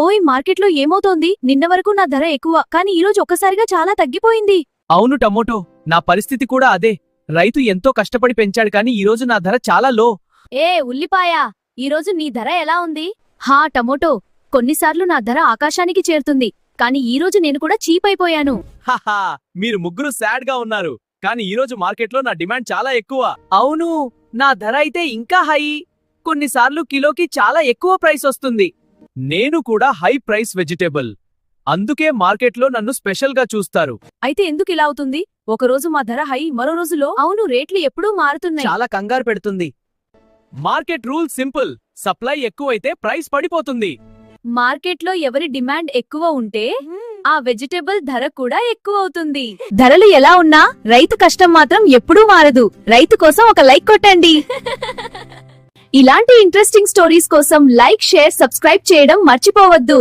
ఓయ్ మార్కెట్లో ఏమవుతోంది? నిన్న వరకు నా ధర ఎక్కువ కానీ ఈరోజు ఒక్కసారిగా చాలా తగ్గిపోయింది. అవును టమోటో, నా పరిస్థితి కూడా అదే. రైతు ఎంతో కష్టపడి పెంచాడు కానీ ఈరోజు నా ధర చాలా లో. ఏ ఉల్లిపాయ, ఈరోజు నీ ధర ఎలా ఉంది? హా టమోటో, కొన్నిసార్లు నా ధర ఆకాశానికి చేరుతుంది కానీ ఈరోజు నేను కూడా చీప్ అయిపోయాను. హాహా, మీరు ముగ్గురు సాడ్ గా ఉన్నారు కానీ ఈరోజు మార్కెట్లో నా డిమాండ్ చాలా ఎక్కువ. అవును, నా ధర అయితే ఇంకా హై. కొన్నిసార్లు కిలోకి చాలా ఎక్కువ ప్రైస్ వస్తుంది. నేను కూడా హై ప్రైస్ వెజిటేబుల్, అందుకే మార్కెట్లో నన్ను స్పెషల్ గా చూస్తారు. అయితే ఎందుకు ఇలా అవుతుంది? ఒకరోజు మా ధర హై, మరో రోజులో అవును రేట్లు ఎప్పుడూ మారుతున్నాయి. చాలా కంగారు పెడుతుంది. మార్కెట్ రూల్ సింపుల్, సప్లై ఎక్కువైతే ప్రైస్ పడిపోతుంది. మార్కెట్లో ఎవరి డిమాండ్ ఎక్కువ ఉంటే ఆ వెజిటేబుల్ ధర కూడా ఎక్కువ అవుతుంది. ధరలు ఎలా ఉన్నా రైతు కష్టం మాత్రం ఎప్పుడూ మారదు. రైతు కోసం ఒక లైక్ కొట్టండి. ఇలాంటి ఇంట్రెస్టింగ్ స్టోరీస్ కోసం లైక్, షేర్, సబ్స్క్రైబ్ చేయడం మర్చిపోవద్దు.